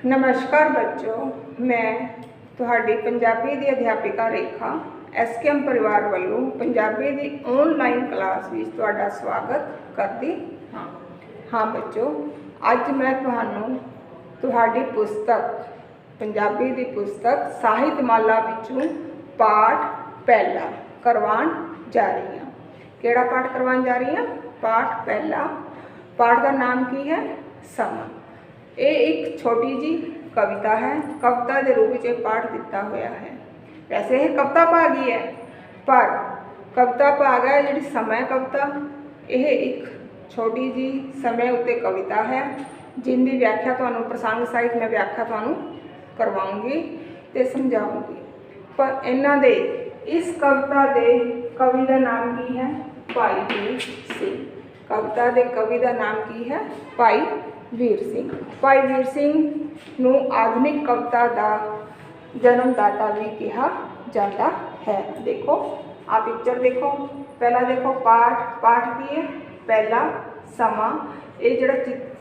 नमस्कार बच्चों, मैं ਤੁਹਾਡੀ ਪੰਜਾਬੀ ਦੀ ਅਧਿਆਪਿਕਾ ਰੇਖਾ SKM ਪਰਿਵਾਰ ਵੱਲੋਂ ਪੰਜਾਬੀ ਦੀ ਆਨਲਾਈਨ ਕਲਾਸ ਵਿੱਚ ਤੁਹਾਡਾ ਸਵਾਗਤ ਕਰਦੀ ਹਾਂ ਬੱਚੋ, ਅੱਜ ਮੈਂ ਤੁਹਾਨੂੰ ਤੁਹਾਡੀ ਪੁਸਤਕ ਪੰਜਾਬੀ ਦੀ ਪੁਸਤਕ ਸਾਹਿਤਮਾਲਾ ਵਿੱਚੋਂ ਪਾਠ ਪਹਿਲਾ ਕਰਵਾਉਣ ਜਾ ਰਹੀ ਹਾਂ। ਕਿਹੜਾ ਪਾਠ ਕਰਵਾਉਣ ਜਾ ਰਹੀ ਹਾਂ? ਪਾਠ ਪਹਿਲਾ। पाठ का नाम की है समा। ये एक छोटी जी कविता है। कविता के रूप में पाठ दिता हुआ है। वैसे ये कविता भाग ही है, पर कविता भाग है जी समय कविता। यह एक छोटी जी समय उत्ते कविता है जिनकी व्याख्या तुहानू प्रसंग साहित में व्याख्या तुहानू करवाऊँगी तो समझाऊँगी। पर इन्हां दे इस कविता के कवि का नाम की है भाई वीर सिंह। कविता के कवि का नाम की है भाई वीर सिंह। भाई वीर सिंह नू आधुनिक कविता का जन्मदाता भी कहा जाता है। देखो आ पिक्चर देखो, पहला देखो पाठ। पाठ की है पहला समा। ये जो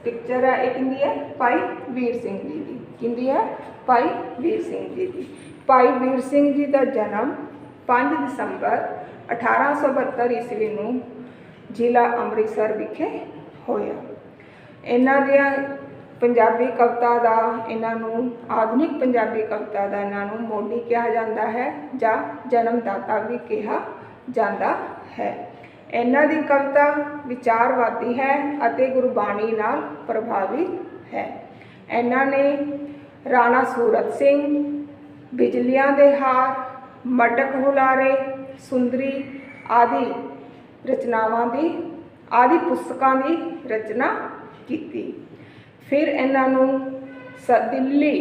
पिक्चर है ये किंदी है? भाई वीर सिंह जी की। किंदी है? भाई वीर सिंह जी की। भाई वीर सिंह जी का जन्म 5 दिसंबर 1872 ईस्वी नू जिला अमृतसर विखे होया। इन्हां दियां पंजाबी कविता का इन्हों आधुनिक पंजाबी कविता का इन्हों मोढी कहा जाता है या जन्मदाता भी कहा जाता है। इन्हां दी कविता विचारवादी है अते गुरबाणी नाल प्रभावित है। इन्हां ने राणा सूरत सिंह, बिजलियां दे हार, मटक हुलारे, सुंदरी आदि रचनावां दी आदि पुस्तकां दी रचना की। फिर इन्हों दिल्ली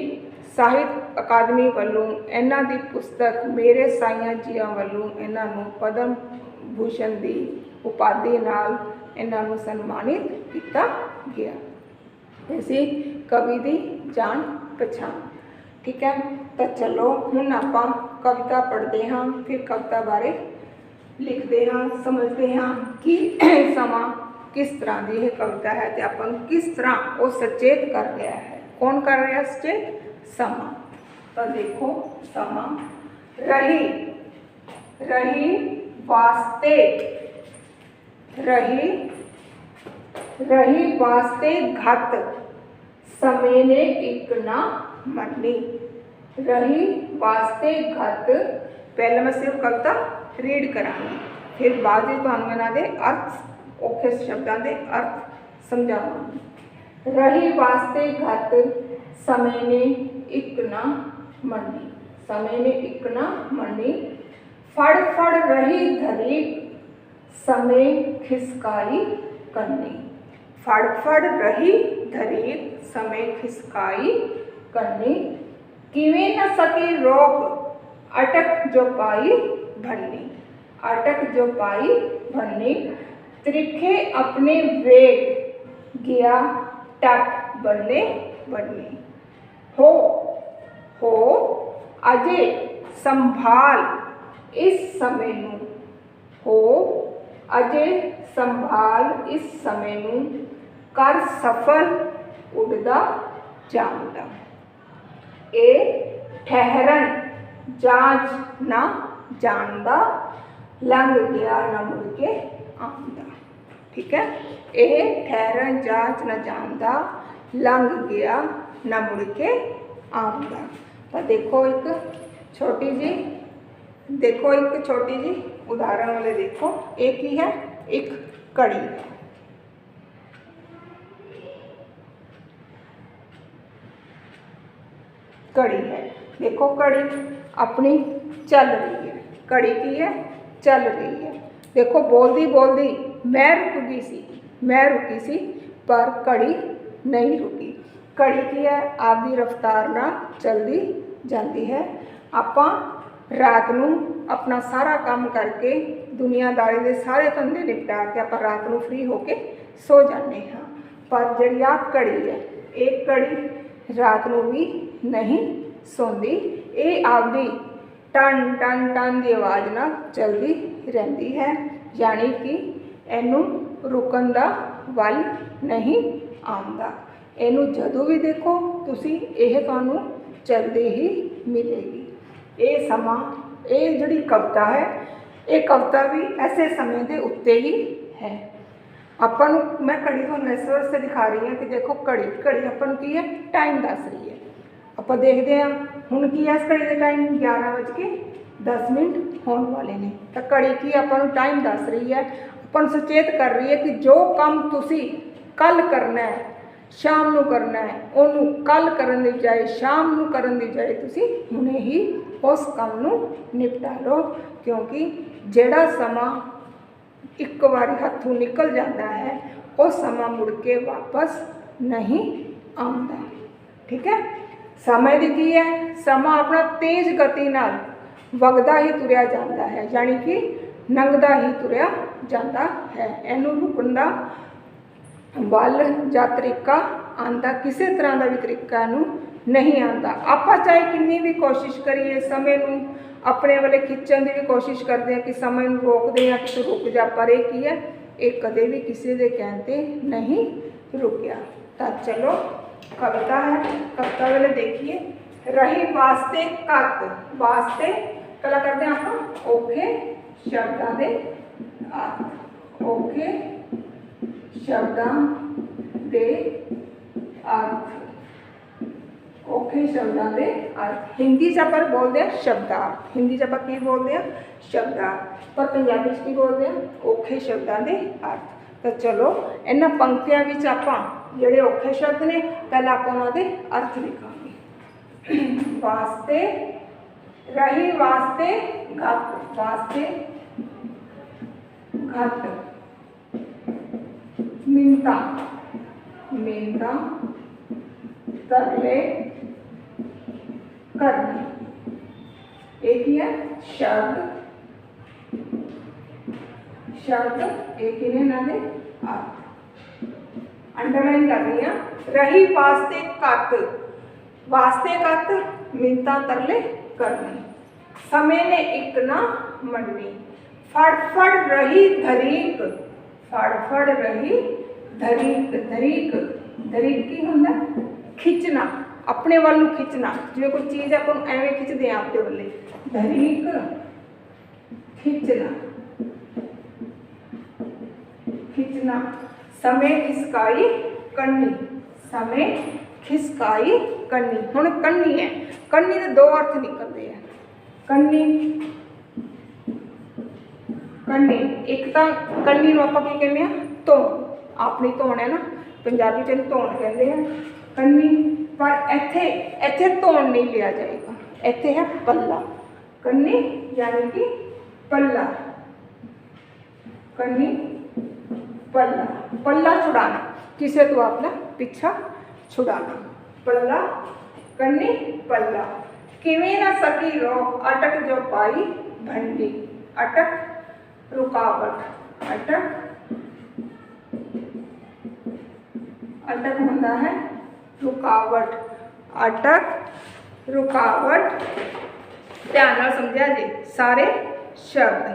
साहित्य अकादमी वालों इन्हां दी पुस्तक मेरे साइयां जियां वालों इन्हों पद्म भूषण की उपाधि नाल इन्हों सन्मानित किया गया। इसी कवि की जान पछाण। ठीक है, तो चलो हुण आपां कविता पढ़ते हाँ, फिर कविता बारे लिखते हाँ, समझते हाँ कि समा किस तरह की यह कविता है तो अपन किस तरह वो सचेत कर रहा है। कौन कर रहा है सचेत? समा। तो देखो समा। रही रही वास्ते, रही रही वास्ते घत, समय ने एक ना मनी। रही वास्ते घत, पहले मैं सिर्फ कविता रीड करांगी, फिर बाद में तुहानू इन्हां दे अर्थ औखे शब्दों के अर्थ समझावांगी। रही वास्ते घत, समय ने एक ना मनी। समय ने एक ना मनी। फड़ फड़ रही धरीक, समय खिसकाई कन्नी। फड़ फड़ रही धरीक, समय खिसकाई कन्नी। किवें न सकी रोक, अटक जो पाई भन्नी। अटक जो पाई भन्नी। त्रिखे अपने वेग, गया टप बल्ले बन्नी। हो अजे संभाल इस समय नू। हो अजे संभाल इस समय नू, कर सफल उड़दा जांदा। ए ठहरन जांच ना जानदा, लंघ गया न मुड़ के आंदा। ठीक है, यह ठहरन जांच न जानदा, लंघ गया न मुड़ के आंदा। तो देखो एक छोटी जी, देखो एक छोटी जी उदाहरण वाले देखो। एक ही है, एक कड़ी है। कड़ी है, देखो कड़ी अपनी चल रही है। कड़ी की है? चल रही है। देखो बोलती बोलती मैं रुक गई सी, मैं रुकी सी, पर कड़ी नहीं रुकी। कड़ी की है? आपकी रफ्तार ना चलती जाती है। आपां रात नूं अपना सारा काम करके दुनियादारी के सारे धंधे निपटा के आपां रात नूं फ्री होके सो जाते हाँ, पर जिहड़ी आ घड़ी है, एक घड़ी रात नूं भी नहीं सोंदी। ये आपदी टन टन टन की आवाज़ ना चलती रहती है, यानी कि इनू रुकन का वल नहीं आंदा। ਇਹਨੂੰ ਜਦੋਂ ਵੀ ਦੇਖੋ ਤੁਸੀਂ ਇਹ ਤੁਹਾਨੂੰ ਚੱਲਦੇ ਹੀ ਮਿਲੇਗੀ। ਇਹ ਸਮਾਂ, ਇਹ ਜਿਹੜੀ ਕਵਿਤਾ ਹੈ, ਇਹ ਕਵਿਤਾ ਵੀ ਐਸੇ ਸਮੇਂ ਦੇ ਉੱਤੇ ਹੀ ਹੈ। ਆਪਾਂ ਨੂੰ ਮੈਂ ਘੜੀ ਤੁਹਾਨੂੰ ਇਸ ਵਾਸਤੇ ਦਿਖਾ ਰਹੀ ਹਾਂ ਕਿ ਦੇਖੋ ਘੜੀ ਆਪਾਂ ਨੂੰ ਕੀ ਹੈ, ਟਾਈਮ ਦੱਸ ਰਹੀ ਹੈ। ਆਪਾਂ ਦੇਖਦੇ ਹਾਂ ਹੁਣ ਕੀ ਹੈ, ਇਸ ਘੜੀ ਦੇ ਟਾਈਮ 11:10 ਹੋਣ ਵਾਲੇ ਨੇ। ਤਾਂ ਘੜੀ ਕੀ ਆਪਾਂ ਨੂੰ ਟਾਈਮ ਦੱਸ ਰਹੀ ਹੈ, ਆਪਾਂ ਨੂੰ ਸੁਚੇਤ ਕਰ ਰਹੀ ਹੈ ਕਿ ਜੋ ਕੰਮ ਤੁਸੀਂ ਕੱਲ ਕਰਨਾ ਹੈ, ਸ਼ਾਮ ਨੂੰ ਕਰਨਾ ਹੈ, ਉਹਨੂੰ ਕੱਲ ਕਰਨ ਦੀ ਬਜਾਏ, ਸ਼ਾਮ ਨੂੰ ਕਰਨ ਦੀ ਬਜਾਏ ਤੁਸੀਂ ਹੁਣੇ ਹੀ ਉਸ ਕੰਮ ਨੂੰ ਨਿਪਟਾ ਲਓ। ਕਿਉਂਕਿ ਜਿਹੜਾ ਸਮਾਂ ਇੱਕ ਵਾਰੀ ਹੱਥੋਂ ਨਿਕਲ ਜਾਂਦਾ ਹੈ, ਉਹ ਸਮਾਂ ਮੁੜ ਕੇ ਵਾਪਸ ਨਹੀਂ ਆਉਂਦਾ। ਠੀਕ ਹੈ। ਸਮੇਂ ਦੀ ਕੀ ਹੈ, ਸਮਾਂ ਆਪਣਾ ਤੇਜ਼ ਗਤੀ ਨਾਲ ਵਗਦਾ ਹੀ ਤੁਰਿਆ ਜਾਂਦਾ ਹੈ, ਯਾਨੀ ਕਿ ਲੰਘਦਾ ਹੀ ਤੁਰਿਆ ਜਾਂਦਾ ਹੈ। ਇਹਨੂੰ ਰੁਕਣ ਦਾ ਵੱਲ ਜਾਂ ਤਰੀਕਾ ਆਉਂਦਾ, ਕਿਸੇ ਤਰ੍ਹਾਂ ਦਾ ਵੀ ਤਰੀਕਾ ਇਹਨੂੰ ਨਹੀਂ ਆਉਂਦਾ। ਆਪਾਂ ਚਾਹੇ ਕਿੰਨੀ ਵੀ ਕੋਸ਼ਿਸ਼ ਕਰੀਏ, ਸਮੇਂ ਨੂੰ ਆਪਣੇ ਵੱਲੇ ਖਿੱਚਣ ਦੀ ਵੀ ਕੋਸ਼ਿਸ਼ ਕਰਦੇ ਹਾਂ ਕਿ ਸਮੇਂ ਨੂੰ ਰੋਕਦੇ ਹਾਂ ਕਿ ਤੂੰ ਰੁਕ ਜਾ, ਪਰ ਇਹ ਕੀ ਹੈ, ਇਹ ਕਦੇ ਵੀ ਕਿਸੇ ਦੇ ਕਹਿਣ 'ਤੇ ਨਹੀਂ ਰੁਕਿਆ। ਤਾਂ ਚਲੋ ਕਵਿਤਾ ਹੈ, ਕਵਿਤਾ ਵੇਲੇ ਦੇਖੀਏ। ਰਹੀ ਵਾਸਤੇ ਕੱਤ, ਵਾਸਤੇ ਪਹਿਲਾਂ ਕਰਦੇ ਹਾਂ ਆਪਾਂ ਔਖੇ ਸ਼ਬਦਾਂ ਦੇ ਅਰਥ, ਔਖੇ ਸ਼ਬਦਾਂ ਦੇ ਅਰਥ, ਔਖੇ ਸ਼ਬਦਾਂ ਦੇ ਅਰਥ। ਹਿੰਦੀ 'ਚ ਆਪਾਂ ਬੋਲਦੇ ਹਾਂ ਸ਼ਬਦਾਰਥ, ਹਿੰਦੀ 'ਚ ਆਪਾਂ ਕੀ ਬੋਲਦੇ ਹਾਂ, ਸ਼ਬਦਾਰਥ, ਪਰ ਪੰਜਾਬੀ 'ਚ ਕੀ ਬੋਲਦੇ ਹਾਂ, ਔਖੇ ਸ਼ਬਦਾਂ ਦੇ ਅਰਥ। ਤਾਂ ਚਲੋ ਇਹਨਾਂ ਪੰਕਤੀਆਂ ਵਿੱਚ ਆਪਾਂ ਜਿਹੜੇ ਔਖੇ ਸ਼ਬਦ ਨੇ, ਪਹਿਲਾਂ ਆਪਾਂ ਉਹਨਾਂ ਦੇ ਅਰਥ ਲਿਖਾਂਗੇ। ਵਾਸਤੇ, ਰਹੀ ਵਾਸਤੇ ਘੱਤ, ਵਾਸਤੇ ਘੱਟ, ਮਿੰਨਤਾਂ, ਮਿੰਨਤਾਂ ਤਰਲੇ ਕਰਨੇ। ਇਹ ਕੀ ਹੈ, ਸ਼ਬਦ, ਸ਼ਬਦ ਇਹ ਕਿਹਨੇ ਇਹਨਾਂ ਦੇ ਅਰਥ। ਅੰਡਰਲਾਈਨ ਕਰਨੀ ਆ। ਰਹੀ ਵਾਸਤੇ ਕੱਤ, ਵਾਸਤੇ ਕੱਤ ਮਿੰਨਤਾਂ ਤਰਲੇ ਕਰਨੇ। ਸਮੇਂ ਨੇ ਇੱਕ ਨਾ ਮੰਨੀ, ਫੜ ਫੜ ਰਹੀ ਧਰੀਕ, ਫੜ ਫੜ ਰਹੀ ਧਰੀਕ, ਧਰੀਕ, ਧਰੀਕ ਕੀ ਹੁੰਦਾ, ਖਿੱਚਣਾ, ਆਪਣੇ ਵੱਲ ਨੂੰ ਖਿੱਚਣਾ। ਜਿਵੇਂ ਕੋਈ ਚੀਜ਼ ਆਪਾਂ ਨੂੰ ਐਵੇਂ ਖਿੱਚਦੇ ਆ ਆਪਦੇ ਵੱਲੇ, ਧਰੀਕ ਖਿੱਚਣਾ, खिंचना। समय खिसकाई करनी, समय खिसकाई करनी। हुण करनी है, करनी के दो अर्थ निकलते हैं। करनी, करनी एक तो करनी आप कहने धोन, अपनी धोन है ना, पंजाबी च धोन कहते हैं करनी, पर इत्थे इत्थे धोन नहीं लिया जाएगा, इत्थे है पल्ला। करनी यानी कि पल्ला, करनी पल्ला, पल्ला छुड़ाना, किसी तो अपना पीछा छुड़ाना, पल्ला करनी पल्ला। किवें ना सकी रोक, अटक जो पाई भंडी, अटक रुकावट, अटक अटक होता है रुकावट, अटक रुकावट। ध्यान नाल समझिया जी सारे शब्द,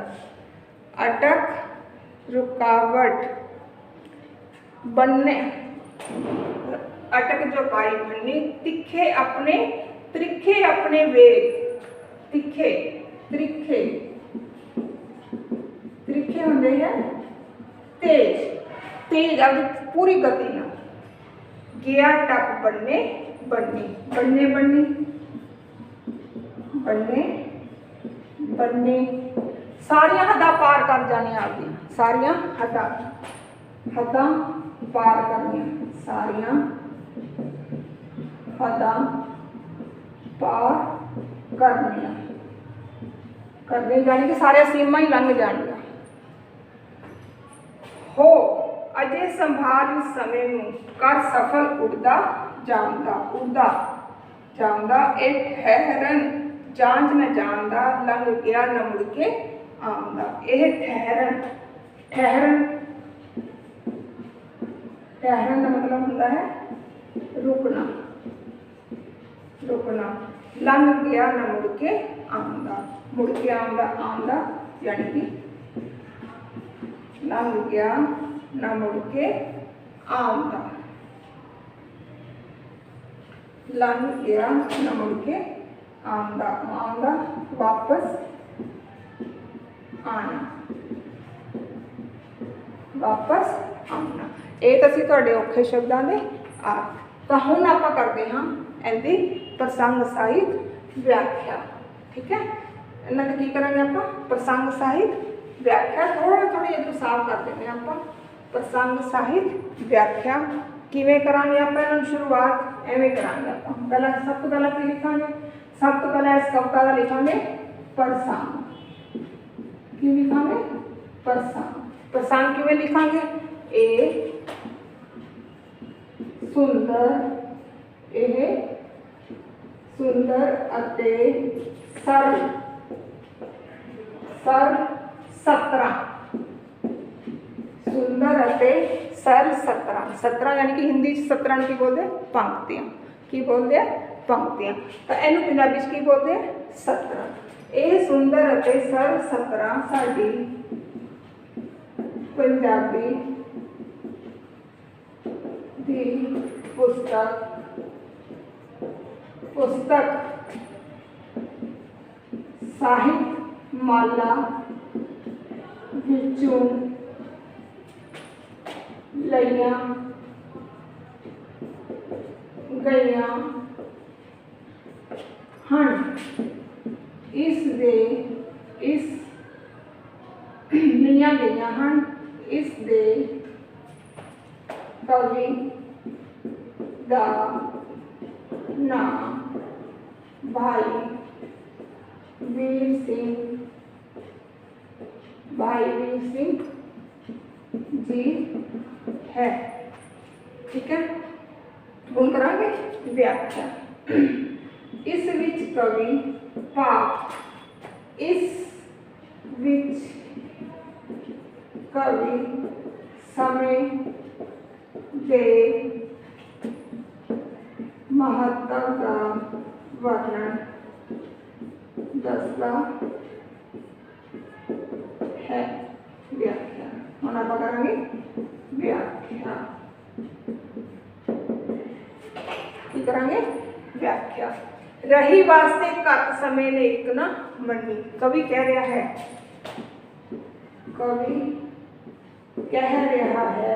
अटक रुकावट, बनने अटक जो पाई बननी, तिखे अपने, त्रिखे अपने वेग, तिखे त्रिखे, त्रिखे होंगे हैं तेज, तेज अब पूरी गति ना। गया टप बनने बननी, बनने बननी, बनने बनने, सारिया हदा पार कर जाने आपकी, सारिया हदा हदा पार करनी, सारिया हदा पार करनिया, करनी जानी कि सारे सीमा ही लंघ जानिया। हो अजे संभाल इस समय नूं, कर सफल उड़दा जांदा, उड़दा जांदा, एक ठहरन जांच न जानदा, लंघ गया न मुड़ के आंदा। यह ठहरन, ठहरन ठहरन का मतलब होता है रुकना, रुकना। लंघ गया न मुड़ के आंदा, मुड़ के आंदा, आंदा यानी कि लंघ गया न मुड़ के आंदा। लंघ गया न मुड़ के आंदा, आंदा वापस आना, वापस आना। ये तो असीं तुहाडे औखे शब्दां दे अर्थ। तो हुण आपां करदे हां इहदी प्रसंग सहित व्याख्या। ठीक है, इन्हां दी की करांगे आपां प्रसंग सहित व्याख्या। थोड़ा थोड़ी इधर साफ कर देंगे आपां प्रसंग सहित व्याख्या किवें करांगे आपां इन्हां दी शुरुआत एवें करांगे आपां। पहला सब तो पहला की लिखांगे, सब तो पहला इस कविता दा लिखांगे प्रसंग। की लिखांगे प्रसंग। प्रसंग किवें लिखांगे, ए सुंदर, यह सुंदर अते सरल, सरल सतरा, सुंदर अते सरल सतरा। सतरा यानी कि हिंदी सतरा की बोलते पंक्तियां, की बोलते पंक्तियां। तो इनू पंजाबी की बोलते सतरा। ये सुंदर अते सरल सतरा साडी पंजाबी दी पुस्तक साहित्य माला विचों लईयां गईयां हन। इस लईयां गईयां हन इस दे कवि दा नाम भाई वीर सिंह जी है। ठीक है, हुण करांगे व्याख्या। इस विच कवि भाव इस विच कवि समय दे महत्व का वर्णन दसदा है। व्याख्या हुण आपां करांगे व्याख्या। की करांगे व्याख्या। रही वास्ते घट समय ने एक ना मनी। कवि कह रहा है, कवि कह रहा है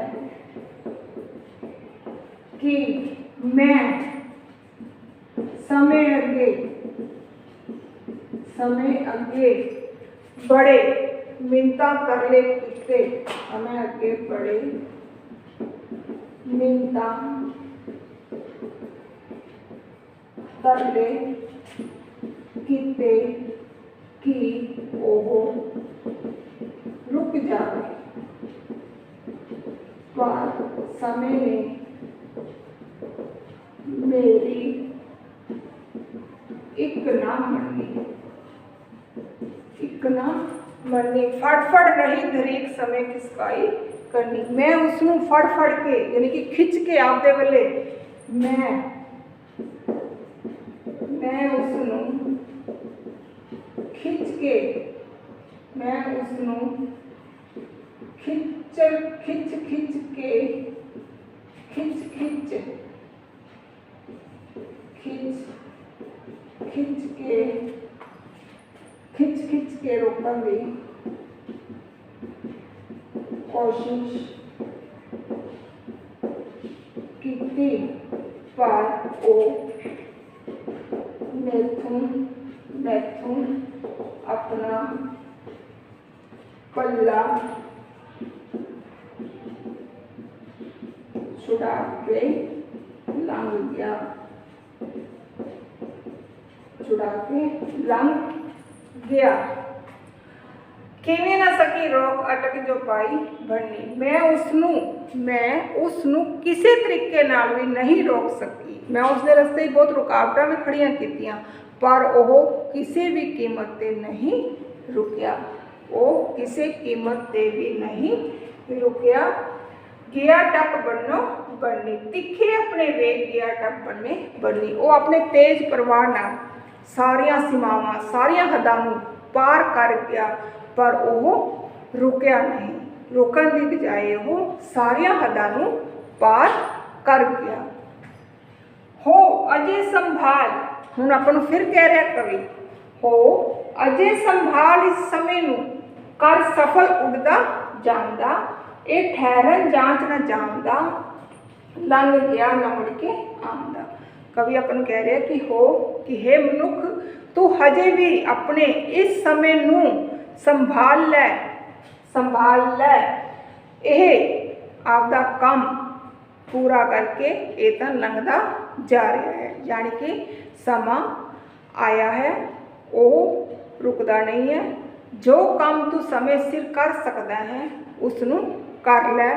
कि मैं समय अगे बड़े मिन्नतां तरले कीते, समय अगे बड़े मिन्नतां तरले कीते कि ओह रुक जाए, पर समय ने मेरी एक ना मनी, एक ना मनी। फड़ रही दरेक समय खिसकाई करनी। मैं उसनू फड़ के यानी कि खिंच के आपदे वाले मैं उसनू खिंच के खिंच के रोकने की कोशिश की, पर वो मैथों अपना पल्ला छुड़ा के लंघ गया। किवें ना सकी रोक अटक जो पाई बननी। मैं उसनू किसी तरीके नाल भी नहीं रोक सकी। मैं उसके रस्ते बहुत रुकावटां भी खड़ियां कीतियां, पर वह किसी भी कीमत ते नहीं रुकिया। वो किसी कीमत ते भी नहीं रुकिया। गया टप बनो बननी, तिखे अपने वेग गया टप बनने बननी। वो अपने तेज प्रवाह नाल सारियां सीमावां सारियां हदां नूं पार कर गया, पर वह रुकिया नहीं। रोकण की बजाय वो सारियां हदां नूं पार कर गया। हो अजे संभाल, हुण आपां नूं फिर कह रहा कवि, हो अजे संभाल इस समय नूं कर सफल उड़दा जांदा, ये ठहरन जांच न जांदा, लंघ गया न मुड़ के आंदा। कवि अपन कह रहे कि हो कि हे मनुख तू हजे भी अपने इस समय नूं संभाल लै, संभाल लै, यह आपदा काम पूरा करके ये तो लंघदा जा रहा है, यानी कि समा आया है वो रुकदा नहीं है। जो काम तू समय सिर कर सकता है उसनू कर लै,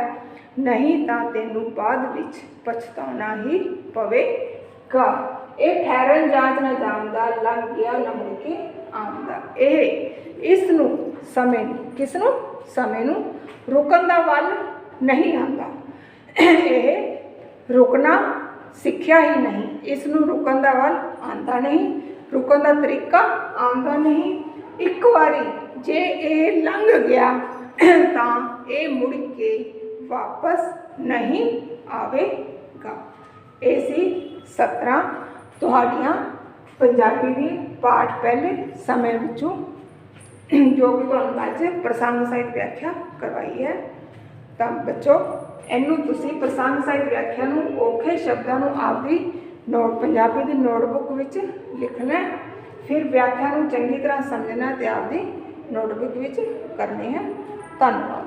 नहीं तो तेनू बाद विच पछताना ही पवेगा। ये ठहरन जांच न जांदा, लंघ गया न मुड़ के आंदा। इसनू समय किसनू समय नू रुकन दा वल नहीं आंदा। यह रुकना सिक्ख्या ही नहीं, इसनू रुकन दा वल आंदा नहीं, रुकन दा तरीका आंदा नहीं। एक बारी जे ये लंघ गया तो ये मुड़ के वापस नहीं आवेगा। ऐसी 17 तुहाड़ियां पंजाबी दी पाठ पहले समय विचों जो भी तुहानूं अज प्रसंग सहित व्याख्या करवाई है। तो बच्चों इनू तुसी प्रसंग सहित व्याख्या नूं औखे शब्दां नूं आपदी नोट पंजाबी दी नोटबुक विच लिखना, फिर व्याख्या नूं चंगी तरह समझना ते आपदी नोटबुक विच करनी है। धन्यवाद।